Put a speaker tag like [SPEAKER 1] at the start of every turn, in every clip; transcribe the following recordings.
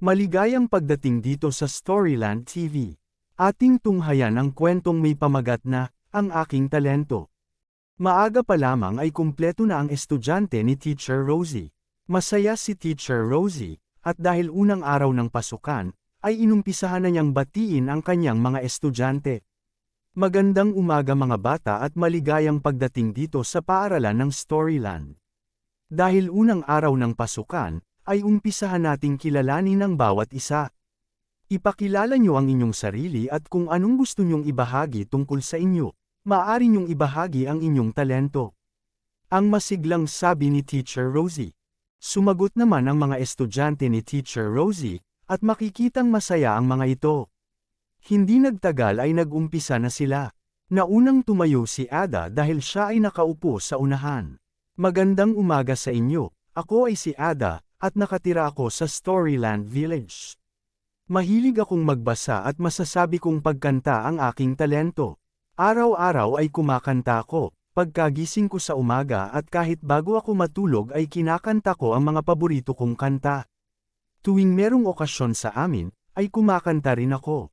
[SPEAKER 1] Maligayang pagdating dito sa Storyland TV. Ating tunghayan ang kwentong may pamagat na, Ang Aking Talento. Maaga pa lamang ay kumpleto na ang estudyante ni Teacher Rosie. Masaya si Teacher Rosie, at dahil unang araw ng pasukan, ay inumpisahan na niyang batiin ang kanyang mga estudyante. Magandang umaga mga bata at maligayang pagdating dito sa paaralan ng Storyland. Dahil unang araw ng pasukan, ay umpisahan nating kilalanin ang bawat isa. Ipakilala niyo ang inyong sarili at kung anong gusto niyong ibahagi tungkol sa inyo, maaari niyong ibahagi ang inyong talento. Ang masiglang sabi ni Teacher Rosie. Sumagot naman ang mga estudyante ni Teacher Rosie, at makikitang masaya ang mga ito. Hindi nagtagal ay nag-umpisa na sila. Naunang tumayo si Ada dahil siya ay nakaupo sa unahan. Magandang umaga sa inyo, ako ay si Ada, at nakatira ako sa Storyland Village. Mahilig akong magbasa at masasabi kong pagkanta ang aking talento. Araw-araw ay kumakanta ako, pagkagising ko sa umaga at kahit bago ako matulog ay kinakanta ko ang mga paborito kong kanta. Tuwing merong okasyon sa amin, ay kumakanta rin ako.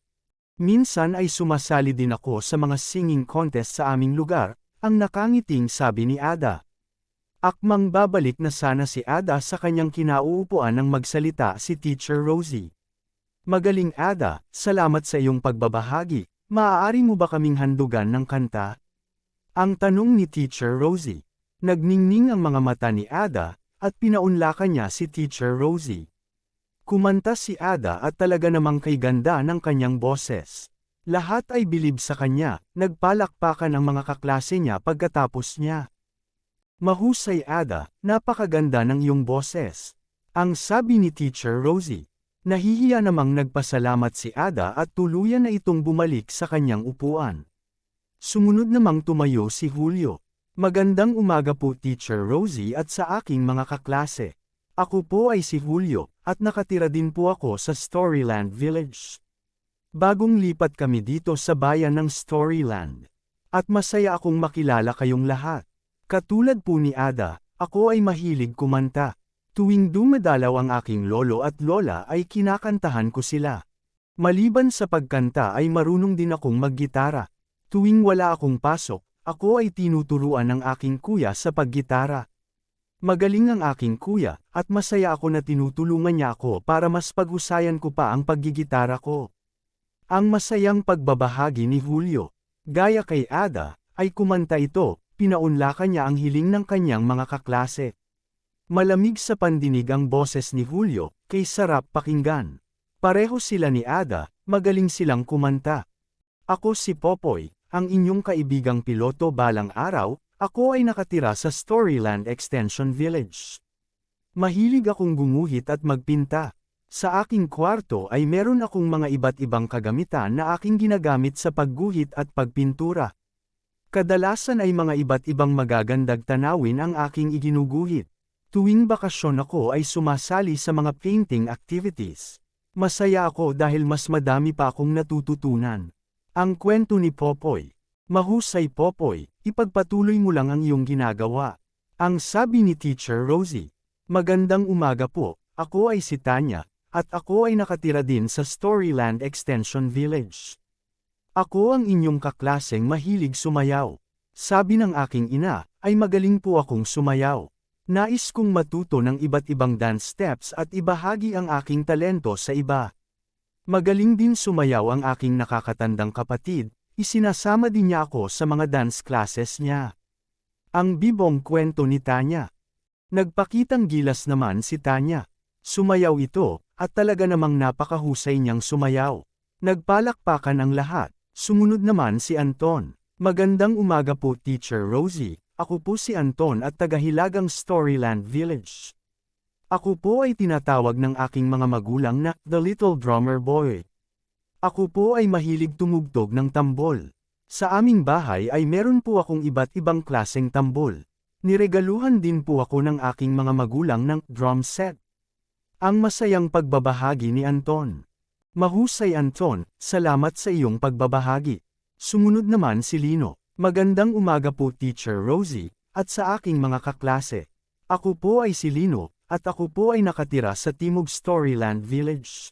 [SPEAKER 1] Minsan ay sumasali din ako sa mga singing contest sa aming lugar, ang nakangiting sabi ni Ada. Akmang babalik na sana si Ada sa kanyang kinauupuan nang magsalita si Teacher Rosie. Magaling Ada, salamat sa iyong pagbabahagi, maaari mo ba kaming handugan ng kanta? Ang tanong ni Teacher Rosie. Nagningning ang mga mata ni Ada, at pinaunlakan niya si Teacher Rosie. Kumanta si Ada at talaga namang kay ganda ng kanyang boses. Lahat ay bilib sa kanya, nagpalakpakan ang mga kaklase niya pagkatapos niya. Mahusay Ada, napakaganda ng iyong boses. Ang sabi ni Teacher Rosie. Nahihiya namang nagpasalamat si Ada at tuluyan na itong bumalik sa kanyang upuan. Sumunod namang tumayo si Julio. Magandang umaga po Teacher Rosie at sa aking mga kaklase. Ako po ay si Julio, at nakatira din po ako sa Storyland Village. Bagong lipat kami dito sa bayan ng Storyland. At masaya akong makilala kayong lahat. Katulad po ni Ada, ako ay mahilig kumanta. Tuwing dumadalaw ang aking lolo at lola ay kinakantahan ko sila. Maliban sa pagkanta ay marunong din akong maggitara. Tuwing wala akong pasok, ako ay tinuturuan ng aking kuya sa paggitara. Magaling ang aking kuya, at masaya ako na tinutulungan niya ako para mas paghusayan ko pa ang paggigitara ko. Ang masayang pagbabahagi ni Julio. Gaya kay Ada, ay kumanta ito. Pinaunlakan niya ang hiling ng kanyang mga kaklase. Malamig sa pandinig ang boses ni Julio, kay sarap pakinggan. Pareho sila ni Ada, magaling silang kumanta. Ako si Popoy, ang inyong kaibigang piloto balang araw, ako ay nakatira sa Storyland Extension Village. Mahilig akong gumuhit at magpinta. Sa aking kwarto ay meron akong mga iba't ibang kagamitan na aking ginagamit sa pagguhit at pagpintura. Kadalasan ay mga iba't ibang magagandang tanawin ang aking iginuguhit. Tuwing bakasyon ako ay sumasali sa mga painting activities. Masaya ako dahil mas madami pa akong natututunan. Ang kwento ni Popoy. Mahusay Popoy, ipagpatuloy mo lang ang iyong ginagawa. Ang sabi ni Teacher Rosie. Magandang umaga po, ako ay si Tanya, at ako ay nakatira din sa Storyland Extension Village. Ako ang inyong kaklaseng mahilig sumayaw. Sabi ng aking ina, ay magaling po akong sumayaw. Nais kong matuto ng iba't ibang dance steps at ibahagi ang aking talento sa iba. Magaling din sumayaw ang aking nakakatandang kapatid, isinasama din niya ako sa mga dance classes niya. Ang bibong kwento ni Tanya. Nagpakitang gilas naman si Tanya. Sumayaw ito, at talaga namang napakahusay niyang sumayaw. Nagpalakpakan ang lahat. Sumunod naman si Anton. Magandang umaga po Teacher Rosie, ako po si Anton at tagahilagang Storyland Village. Ako po ay tinatawag ng aking mga magulang na The Little Drummer Boy. Ako po ay mahilig tumugtog ng tambol. Sa aming bahay ay meron po akong iba't ibang klaseng tambol. Niregaluhan din po ako ng aking mga magulang ng drum set. Ang masayang pagbabahagi ni Anton. Mahusay Anton, salamat sa iyong pagbabahagi. Sumunod naman si Lino. Magandang umaga po Teacher Rosie, at sa aking mga kaklase. Ako po ay si Lino, at ako po ay nakatira sa Timog Storyland Village.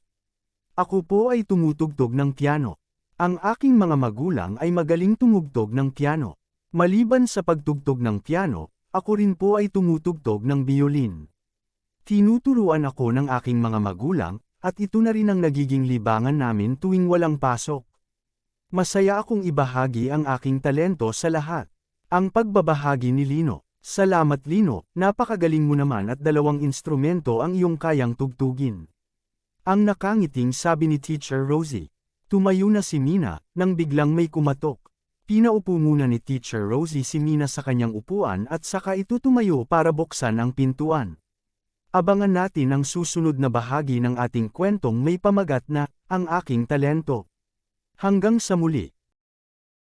[SPEAKER 1] Ako po ay tumutugtog ng piano. Ang aking mga magulang ay magaling tumugtog ng piano. Maliban sa pagtugtog ng piano, ako rin po ay tumutugtog ng biolin. Tinuturuan ako ng aking mga magulang, at ito na rin ang nagiging libangan namin tuwing walang pasok. Masaya akong ibahagi ang aking talento sa lahat. Ang pagbabahagi ni Lino. Salamat Lino, napakagaling mo naman at 2 instrumento ang iyong kayang tugtugin. Ang nakangiting sabi ni Teacher Rosie. Tumayo na si Mina, nang biglang may kumatok. Pinaupo muna ni Teacher Rosie si Mina sa kanyang upuan at saka ito tumayo para buksan ang pintuan. Abangan natin ang susunod na bahagi ng ating kwentong may pamagat na, Ang Aking Talento. Hanggang sa muli.